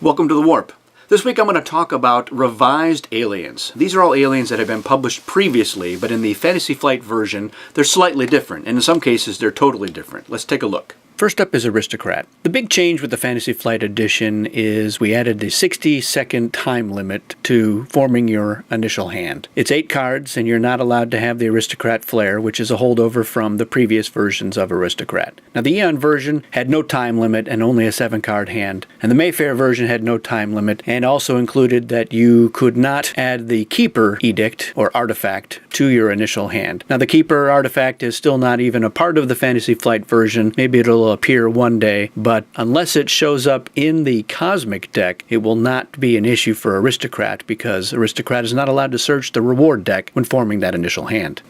Welcome to the Warp. This week I'm going to talk about revised aliens. These are all aliens that have been published previously, but in the Fantasy Flight version, they're slightly different, and in some cases they're totally different. Let's take a look. First up is Aristocrat. The big change with the Fantasy Flight edition is we added the 60-second time limit to forming your initial hand. It's 8 cards, and you're not allowed to have the Aristocrat flair, which is a holdover from the previous versions of Aristocrat. Now, the Eon version had no time limit and only a 7-card hand, and the Mayfair version had no time limit and also included that you could not add the Keeper Edict or artifact to your initial hand. Now, the Keeper artifact is still not even a part of the Fantasy Flight version. Maybe it'll appear one day, but unless it shows up in the Cosmic deck, it will not be an issue for Aristocrat because Aristocrat is not allowed to search the reward deck when forming that initial hand.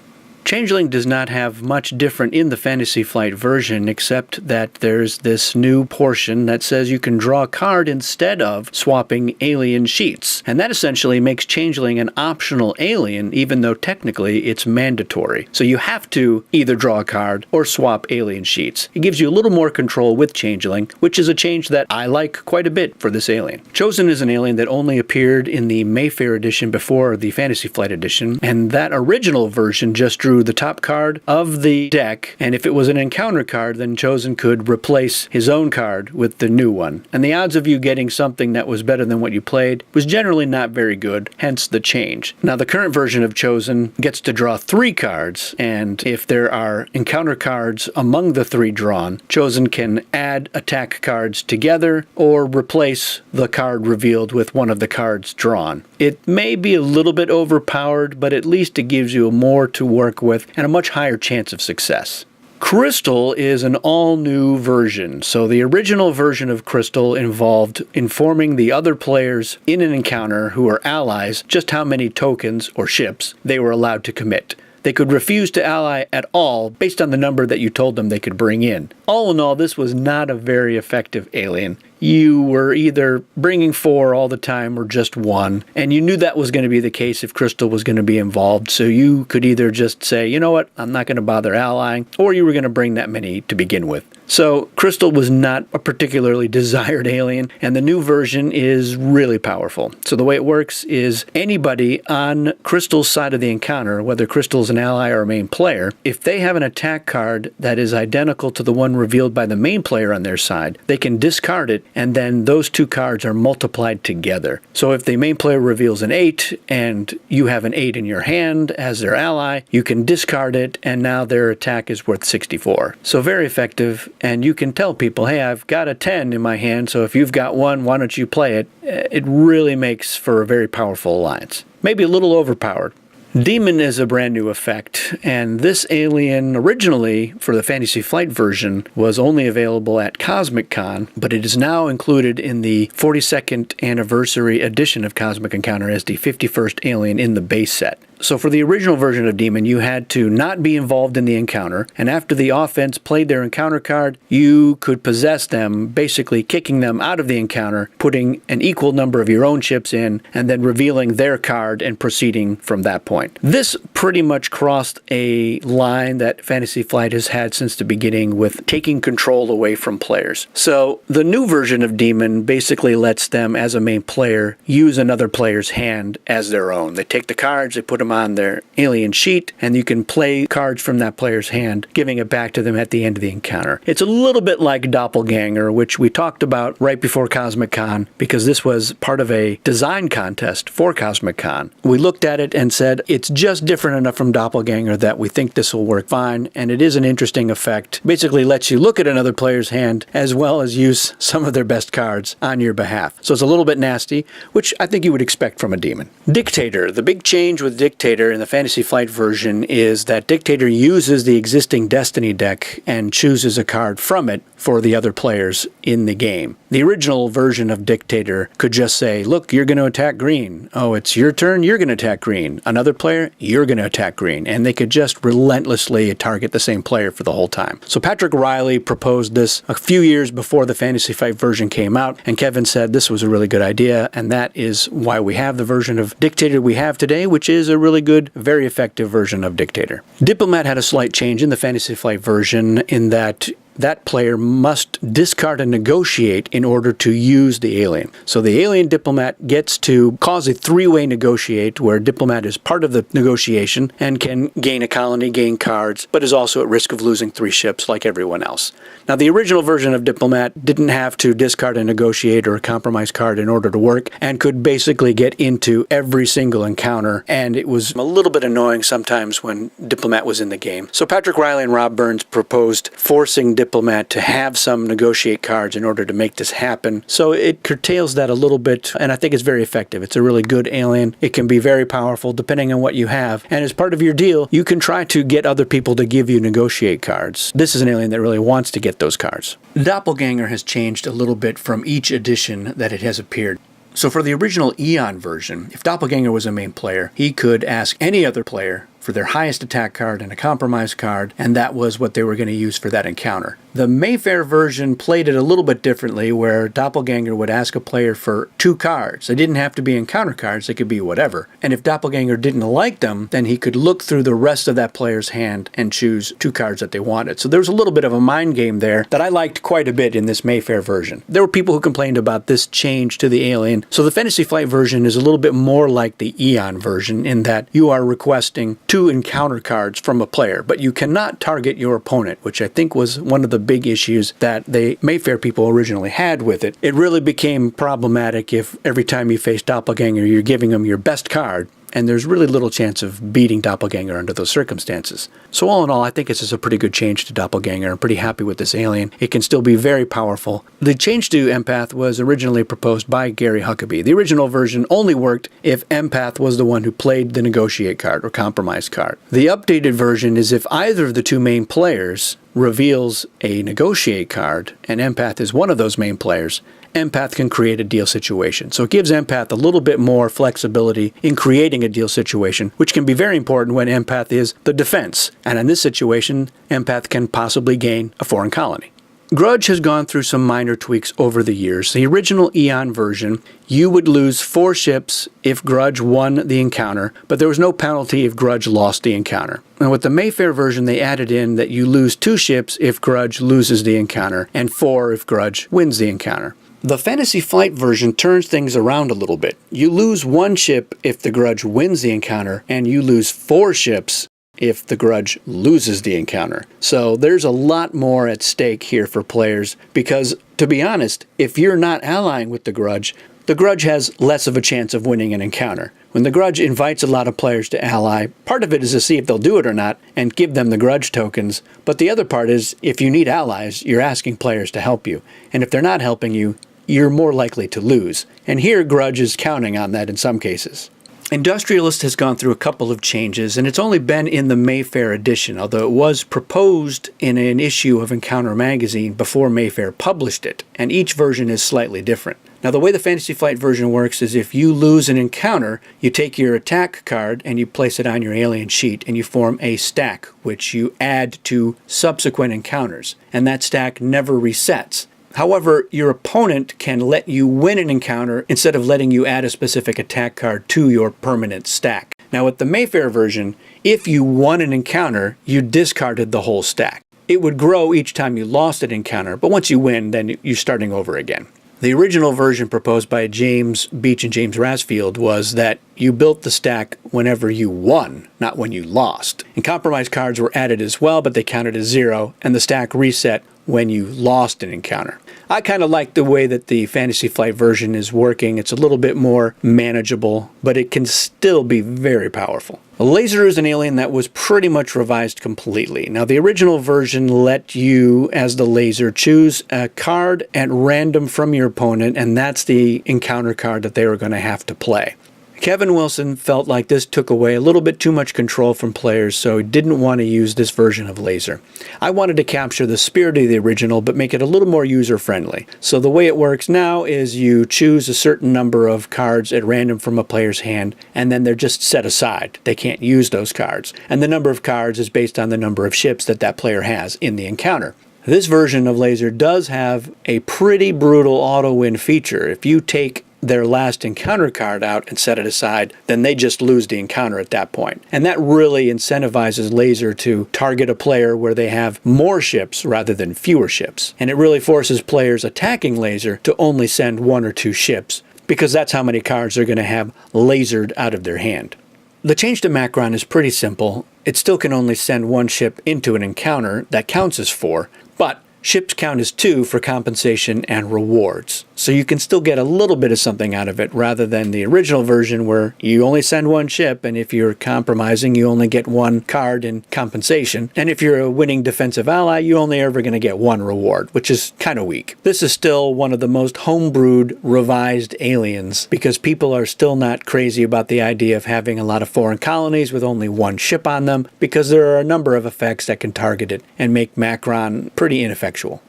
Changeling does not have much different in the Fantasy Flight version except that there's this new portion that says you can draw a card instead of swapping alien sheets. And that essentially makes Changeling an optional alien even though technically it's mandatory. So you have to either draw a card or swap alien sheets. It gives you a little more control with Changeling, which is a change that I like quite a bit for this alien. Chosen is an alien that only appeared in the Mayfair edition before the Fantasy Flight edition, and that original version just drew the top card of the deck, and if it was an encounter card, then Chosen could replace his own card with the new one. And the odds of you getting something that was better than what you played was generally not very good, hence the change. Now, the current version of Chosen gets to draw 3 cards, and if there are encounter cards among the 3 drawn, Chosen can add attack cards together or replace the card revealed with one of the cards drawn. It may be a little bit overpowered, but at least it gives you more to work with and a much higher chance of success. Crystal is an all-new version. So the original version of Crystal involved informing the other players in an encounter who are allies just how many tokens or ships they were allowed to commit. They could refuse to ally at all based on the number that you told them they could bring in. All in all, this was not a very effective alien. You were either bringing 4 all the time or just 1, and you knew that was going to be the case if Crystal was going to be involved, so you could either just say, you know what, I'm not going to bother allying, or you were going to bring that many to begin with. So Crystal was not a particularly desired alien, and the new version is really powerful. So the way it works is anybody on Crystal's side of the encounter, whether Crystal's an ally or a main player, if they have an attack card that is identical to the one revealed by the main player on their side, they can discard it, and then those 2 cards are multiplied together. So if the main player reveals an 8, and you have an 8 in your hand as their ally, you can discard it, and now their attack is worth 64. So very effective. And you can tell people, hey, I've got a 10 in my hand, so if you've got 1, why don't you play it? It really makes for a very powerful alliance. Maybe a little overpowered. Demon is a brand new effect, and this alien originally, for the Fantasy Flight version, was only available at Cosmic Con, but it is now included in the 42nd anniversary edition of Cosmic Encounter as the 51st alien in the base set. So for the original version of Demon, you had to not be involved in the encounter, and after the offense played their encounter card, you could possess them, basically kicking them out of the encounter, putting an equal number of your own chips in, and then revealing their card and proceeding from that point. This pretty much crossed a line that Fantasy Flight has had since the beginning with taking control away from players. So the new version of Demon basically lets them, as a main player, use another player's hand as their own. They take the cards, they put them on their alien sheet, and you can play cards from that player's hand, giving it back to them at the end of the encounter. It's a little bit like Doppelganger, which we talked about right before Cosmic Con, because this was part of a design contest for Cosmic Con. We looked at it and said, it's just different enough from Doppelganger that we think this will work fine, and it is an interesting effect. Basically lets you look at another player's hand as well as use some of their best cards on your behalf. So it's a little bit nasty, which I think you would expect from a demon. Dictator. The big change with Dictator in the Fantasy Flight version is that Dictator uses the existing Destiny deck and chooses a card from it for the other players in the game. The original version of Dictator could just say, look, you're going to attack green. Oh, it's your turn, you're going to attack green. Another player, you're going to attack green. And they could just relentlessly target the same player for the whole time. So Patrick Riley proposed this a few years before the Fantasy Flight version came out, and Kevin said this was a really good idea, and that is why we have the version of Dictator we have today, which is a really good, very effective version of Dictator. Diplomat had a slight change in the Fantasy Flight version in that that player must discard and negotiate in order to use the alien. So the alien diplomat gets to cause a three-way negotiate where diplomat is part of the negotiation and can gain a colony, gain cards, but is also at risk of losing 3 ships like everyone else. Now the original version of diplomat didn't have to discard a negotiate or a compromise card in order to work and could basically get into every single encounter, and it was a little bit annoying sometimes when diplomat was in the game. So Patrick Riley and Rob Burns proposed forcing diplomat to have some negotiate cards in order to make this happen. So it curtails that a little bit, and I think it's very effective. It's a really good alien. It can be very powerful depending on what you have. And as part of your deal, you can try to get other people to give you negotiate cards. This is an alien that really wants to get those cards. Doppelganger has changed a little bit from each edition that it has appeared. So for the original Eon version, if Doppelganger was a main player, he could ask any other player for their highest attack card and a compromise card, and that was what they were going to use for that encounter. The Mayfair version played it a little bit differently, where Doppelganger would ask a player for 2 cards. They didn't have to be encounter cards, they could be whatever. And if Doppelganger didn't like them, then he could look through the rest of that player's hand and choose 2 cards that they wanted. So there was a little bit of a mind game there that I liked quite a bit in this Mayfair version. There were people who complained about this change to the alien. So the Fantasy Flight version is a little bit more like the Eon version in that you are requesting 2 encounter cards from a player, but you cannot target your opponent, which I think was one of the big issues that the Mayfair people originally had with it. It really became problematic if every time you face Doppelganger, you're giving them your best card, and there's really little chance of beating Doppelganger under those circumstances. So all in all, I think this is a pretty good change to Doppelganger. I'm pretty happy with this alien. It can still be very powerful. The change to Empath was originally proposed by Gary Huckabee. The original version only worked if Empath was the one who played the negotiate card or compromise card. The updated version is if either of the 2 main players reveals a negotiate card, and Empath is one of those main players, Empath can create a deal situation. So it gives Empath a little bit more flexibility in creating a deal situation, which can be very important when Empath is the defense. And in this situation, Empath can possibly gain a foreign colony. Grudge has gone through some minor tweaks over the years. The original Eon version, you would lose 4 ships if Grudge won the encounter, but there was no penalty if Grudge lost the encounter. And with the Mayfair version, they added in that you lose 2 ships if Grudge loses the encounter, and 4 if Grudge wins the encounter. The Fantasy Flight version turns things around a little bit. You lose 1 ship if the Grudge wins the encounter, and you lose 4 ships if the Grudge loses the encounter. So there's a lot more at stake here for players because, to be honest, if you're not allying with the Grudge has less of a chance of winning an encounter. When the Grudge invites a lot of players to ally, part of it is to see if they'll do it or not and give them the Grudge tokens, but the other part is if you need allies, you're asking players to help you. And if they're not helping you, you're more likely to lose. And here Grudge is counting on that in some cases. Industrialist has gone through a couple of changes, and it's only been in the Mayfair edition, although it was proposed in an issue of Encounter magazine before Mayfair published it, and each version is slightly different. Now, the way the Fantasy Flight version works is if you lose an encounter, you take your attack card and you place it on your alien sheet, and you form a stack, which you add to subsequent encounters, and that stack never resets. However, your opponent can let you win an encounter instead of letting you add a specific attack card to your permanent stack. Now with the Mayfair version, if you won an encounter, you discarded the whole stack. It would grow each time you lost an encounter, but once you win, then you're starting over again. The original version proposed by James Beach and James Rasfield was that you built the stack whenever you won, not when you lost. And compromise cards were added as well, but they counted as 0, and the stack reset when you lost an encounter. I kind of like the way that the Fantasy Flight version is working. It's a little bit more manageable, but it can still be very powerful. A laser is an alien that was pretty much revised completely. Now, the original version let you, as the laser, choose a card at random from your opponent, and that's the encounter card that they were going to have to play. Kevin Wilson felt like this took away a little bit too much control from players, so he didn't want to use this version of Laser. I wanted to capture the spirit of the original, but make it a little more user-friendly. So the way it works now is you choose a certain number of cards at random from a player's hand, and then they're just set aside. They can't use those cards. And the number of cards is based on the number of ships that that player has in the encounter. This version of Laser does have a pretty brutal auto-win feature. If you take their last encounter card out and set it aside, then they just lose the encounter at that point. And that really incentivizes Laser to target a player where they have more ships rather than fewer ships. And it really forces players attacking Laser to only send 1 or 2 ships, because that's how many cards they're going to have lasered out of their hand. The change to Macron is pretty simple. It still can only send 1 ship into an encounter. That counts as 4, but ships count as 2 for compensation and rewards. So you can still get a little bit of something out of it, rather than the original version where you only send 1 ship, and if you're compromising, you only get 1 card in compensation. And if you're a winning defensive ally, you're only ever going to get 1 reward, which is kind of weak. This is still one of the most homebrewed, revised aliens, because people are still not crazy about the idea of having a lot of foreign colonies with only 1 ship on them, because there are a number of effects that can target it and make Macron pretty ineffectual.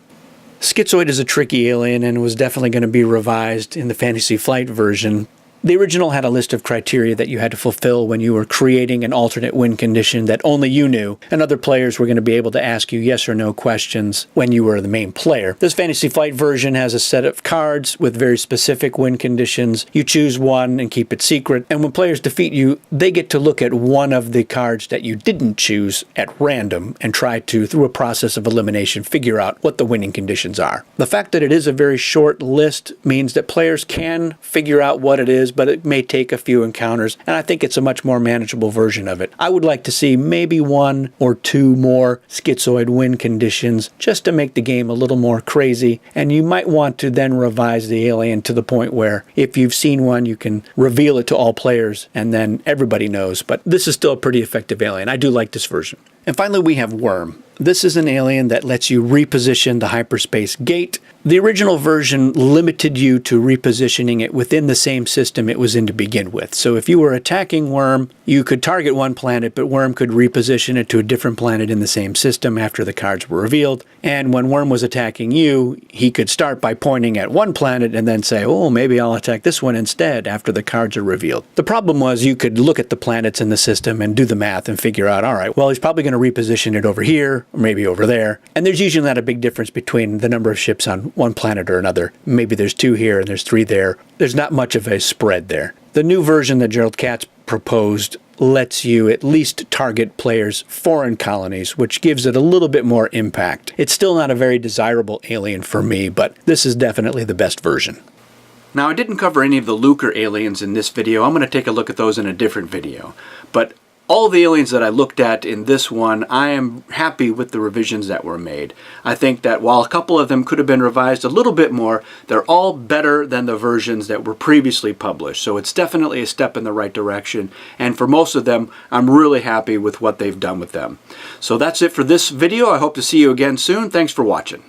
Schizoid is a tricky alien and was definitely going to be revised in the Fantasy Flight version. The original had a list of criteria that you had to fulfill when you were creating an alternate win condition that only you knew, and other players were going to be able to ask you yes or no questions when you were the main player. This Fantasy Flight version has a set of cards with very specific win conditions. You choose one and keep it secret, and when players defeat you, they get to look at one of the cards that you didn't choose at random and try to, through a process of elimination, figure out what the winning conditions are. The fact that it is a very short list means that players can figure out what it is, but it may take a few encounters, and I think it's a much more manageable version of it. I would like to see maybe 1 or 2 more Schizoid win conditions just to make the game a little more crazy, and you might want to then revise the alien to the point where if you've seen one, you can reveal it to all players and then everybody knows. But this is still a pretty effective alien. I do like this version. And finally, we have Worm. This is an alien that lets you reposition the hyperspace gate. The original version limited you to repositioning it within the same system it was in to begin with. So if you were attacking Worm, you could target one planet, but Worm could reposition it to a different planet in the same system after the cards were revealed. And when Worm was attacking you, he could start by pointing at one planet and then say, oh, maybe I'll attack this one instead after the cards are revealed. The problem was you could look at the planets in the system and do the math and figure out, all right, well, he's probably going to reposition it over here, or maybe over there. And there's usually not a big difference between the number of ships on one planet or another. Maybe there's 2 here and there's 3 there. There's not much of a spread there. The new version that Gerald Katz proposed lets you at least target players' foreign colonies, which gives it a little bit more impact. It's still not a very desirable alien for me, but this is definitely the best version. Now, I didn't cover any of the Lucre aliens in this video. I'm going to take a look at those in a different video. But all the aliens that I looked at in this one, I am happy with the revisions that were made. I think that while a couple of them could have been revised a little bit more, they're all better than the versions that were previously published. So it's definitely a step in the right direction. And for most of them, I'm really happy with what they've done with them. So that's it for this video. I hope to see you again soon. Thanks for watching.